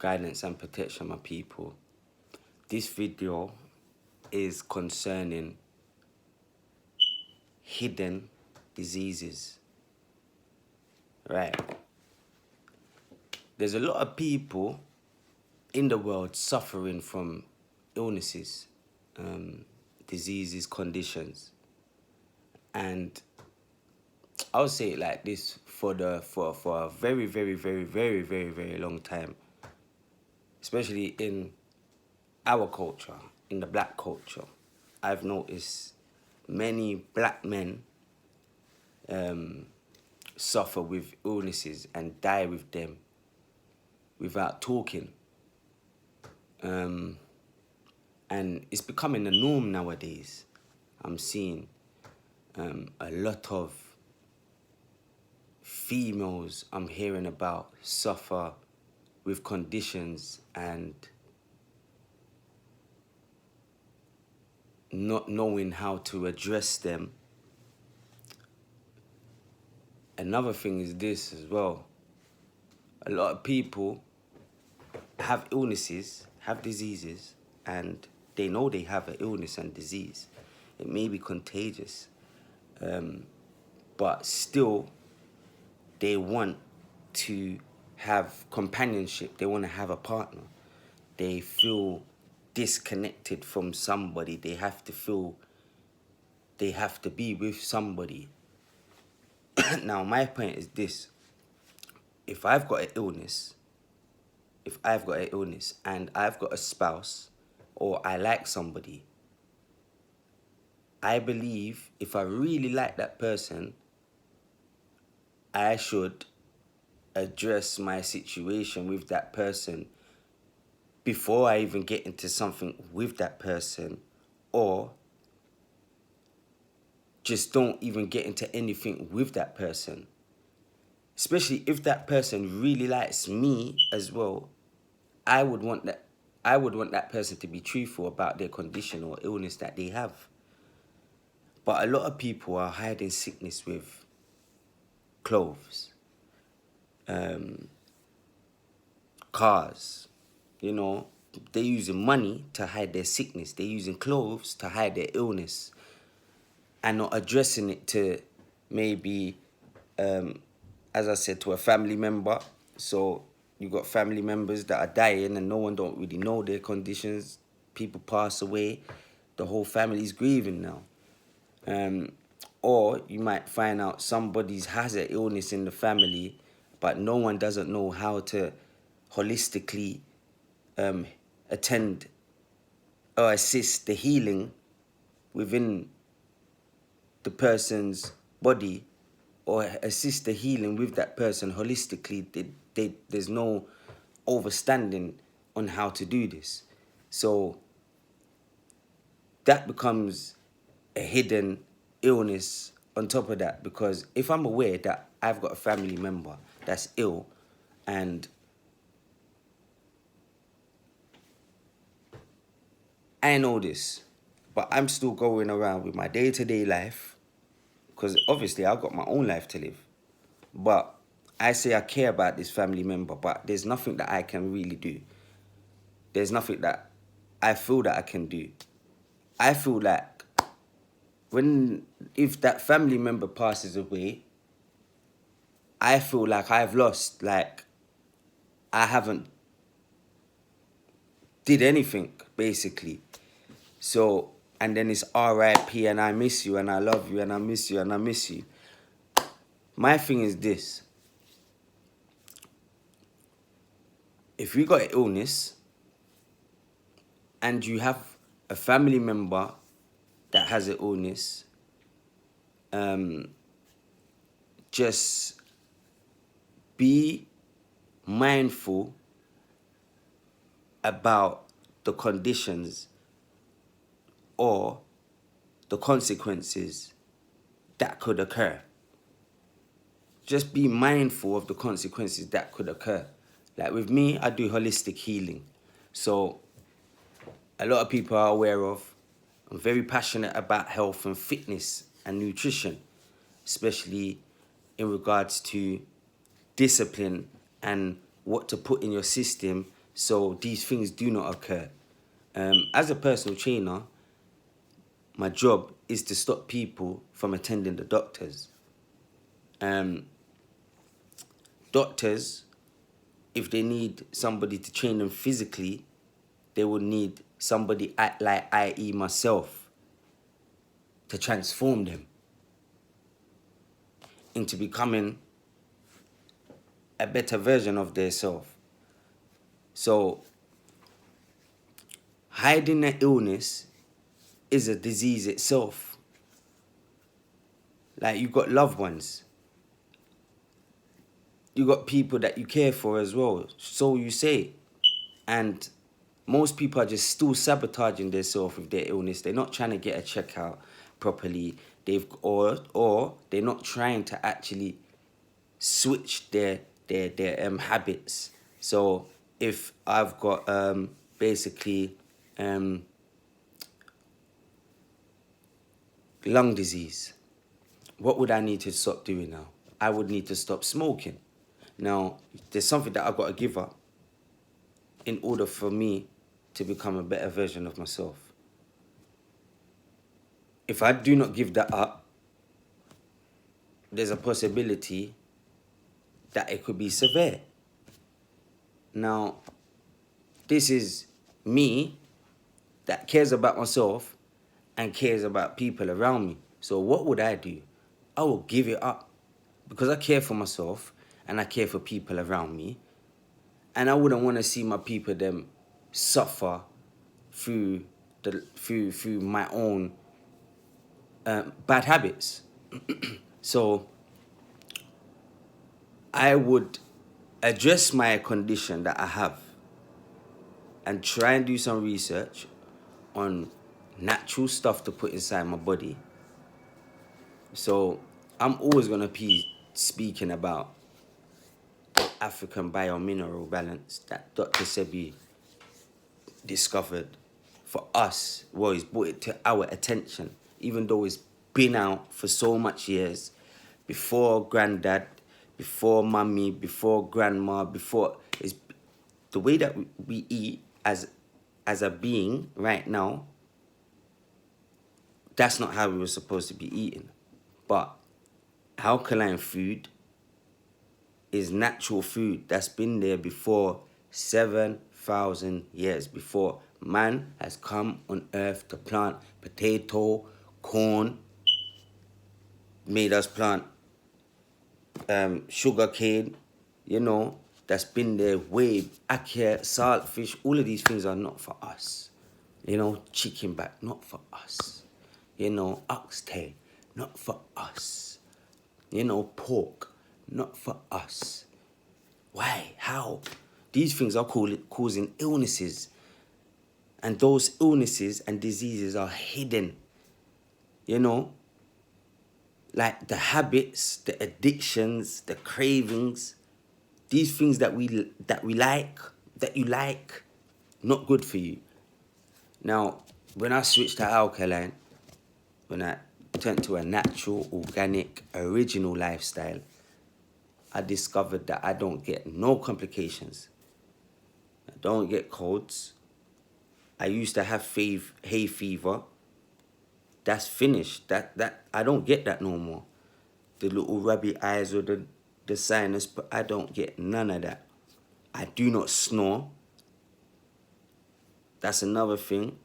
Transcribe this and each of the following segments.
guidance and protection, my people. This video is concerning hidden diseases. Right. There's a lot of people in the world suffering from illnesses, diseases, conditions. And I'll say it like this, for a very, very, very, very, very, very long time, especially in our culture, in the black culture, I've noticed many black men suffer with illnesses and die with them without talking. And it's becoming the norm nowadays. I'm seeing a lot of females I'm hearing about suffer with conditions and not knowing how to address them. Another thing is this as well. A lot of people have illnesses, have diseases, and they know they have an illness and disease. It may be contagious, but still they want to have companionship. They want to have a partner. They feel disconnected from somebody. They have to feel they have to be with somebody. Now, my point is this. If I've got an illness, and I've got a spouse, or I like somebody, I believe if I really like that person, I should address my situation with that person before I even get into something with that person, or just don't even get into anything with that person. Especially if that person really likes me as well, I would want that person to be truthful about their condition or illness that they have. But a lot of people are hiding sickness with clothes, cars. You know, they're using money to hide their sickness. They're using clothes to hide their illness, and not addressing it to maybe, as I said, to a family member. So you got family members that are dying and no one don't really know their conditions. People pass away. The whole family's grieving now. Or you might find out somebody has an illness in the family, but no one doesn't know how to holistically attend or assist the healing within the person's body, or assist the healing with that person holistically. There's no understanding on how to do this. So that becomes a hidden illness on top of that, because if I'm aware that I've got a family member that's ill and I know this, but I'm still going around with my day-to-day life, because obviously I've got my own life to live. But I say I care about this family member, but there's nothing that I can really do. There's nothing that I feel that I can do. I feel like if that family member passes away, I feel like I've lost, like I haven't did anything, basically. So, and then it's R.I.P. and I miss you and I love you and I miss you and I miss you. My thing is this. If you got an illness and you have a family member that has an illness, just be mindful about the conditions or the consequences that could occur. Just be mindful of the consequences that could occur. Like with me, I do holistic healing. So a lot of people are aware of, I'm very passionate about health and fitness and nutrition, especially in regards to discipline and what to put in your system so these things do not occur. As a personal trainer, my job is to stop people from attending the doctors. Doctors, if they need somebody to train them physically, they would need somebody like i.e. myself to transform them into becoming a better version of their self. So hiding an illness is a disease itself. Like, you got loved ones. You got people that you care for as well. So you say. And most people are just still sabotaging themselves with their illness. They're not trying to get a checkout properly. Or they're not trying to actually switch their habits. So if I've got basically lung disease, what would I need to stop doing now? I would need to stop smoking. Now, there's something that I've got to give up in order for me to become a better version of myself. If I do not give that up, there's a possibility that it could be severe. Now, this is me that cares about myself and cares about people around me. So what would I do? I will give it up because I care for myself and I care for people around me. And I wouldn't want to see my people them suffer through my own bad habits. So I would address my condition that I have and try and do some research on natural stuff to put inside my body. So I'm always going to be speaking about African biomineral balance that Dr. Sebi discovered for us. Well, he's brought it to our attention, even though it's been out for so much years, before granddad, before mummy, before grandma, before. It's the way that we eat as a being right now. That's not how we were supposed to be eating. But alkaline food is natural food that's been there before 7,000 years, before man has come on earth to plant potato, corn, made us plant sugar cane, that's been there way, ackee, saltfish. All of these things are not for us. Chicken back, not for us. Oxtail, not for us. Pork, not for us. Why? How? These things are causing illnesses. And those illnesses and diseases are hidden. Like the habits, the addictions, the cravings. These things that you like, not good for you. Now, when I switched to alkaline, when I turned to a natural, organic, original lifestyle, I discovered that I don't get no complications. I don't get colds. I used to have hay fever. That's finished. That I don't get that no more. The little rubby eyes or the sinus, but I don't get none of that. I do not snore. That's another thing.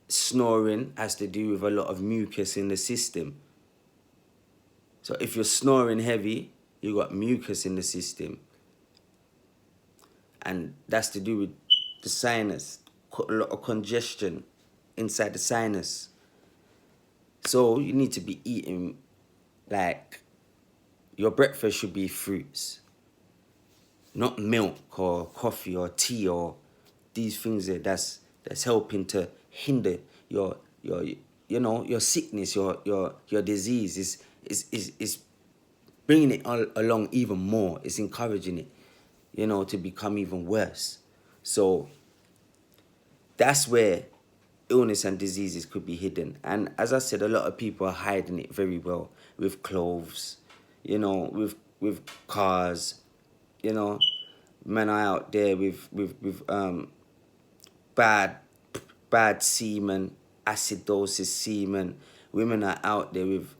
Snoring has to do with a lot of mucus in the system. So if you're snoring heavy, you got mucus in the system. And that's to do with the sinus, a lot of congestion inside the sinus. So you need to be eating, like, your breakfast should be fruits, not milk or coffee or tea or these things that's helping to hinder your sickness, your disease. Is bringing it along even more. It's encouraging it, to become even worse. So that's where illness and diseases could be hidden. And as I said, a lot of people are hiding it very well with clothes, with cars, Men are out there with bad semen, acidosis semen. Women are out there with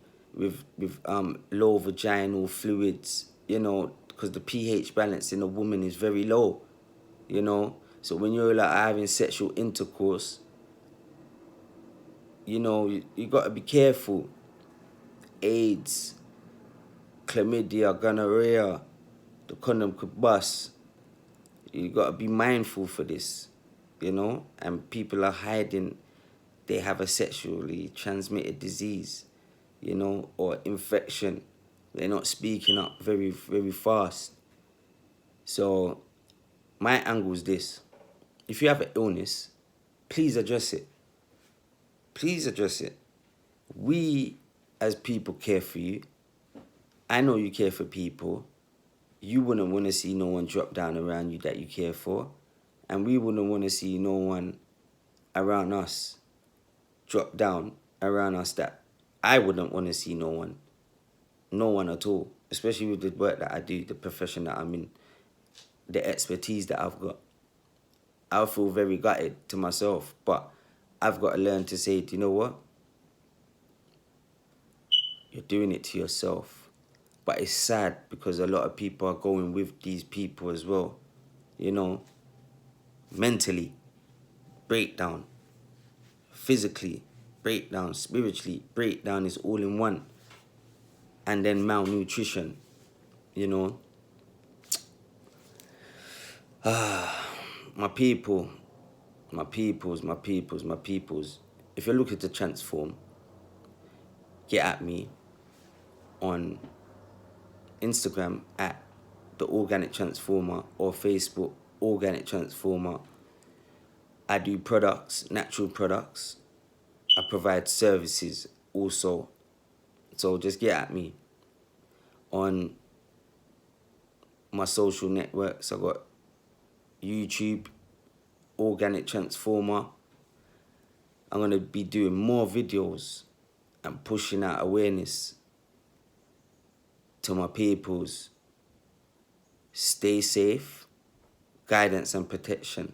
low vaginal fluids, you know, because the pH balance in a woman is very low, you know. So when you're like having sexual intercourse, you know, you got to be careful. AIDS, chlamydia, gonorrhea, the condom could bust. You got to be mindful for this, you know. And people are hiding they have a sexually transmitted disease, you know, or infection. They're not speaking up very, very fast. So my angle is this. If you have an illness, please address it. Please address it. We as people care for you. I know you care for people. You wouldn't want to see no one drop down around you that you care for. And we wouldn't want to see no one around us drop down around us that I wouldn't want to see no one at all, especially with the work that I do, the profession that I'm in, the expertise that I've got. I'll feel very gutted to myself, but I've got to learn to say, do you know what? You're doing it to yourself. But it's sad because a lot of people are going with these people as well, you know, mentally, breakdown, physically, breakdown, spiritually, breakdown is all in one. And then malnutrition, you know. My peoples. If you're looking to transform, get at me on Instagram at the Organic Transformer or Facebook Organic Transformer. I do products, natural products. I provide services also. So just get at me on my social networks. I got YouTube, Organic Transformer. I'm going to be doing more videos and pushing out awareness to my peoples. Stay safe, guidance and protection.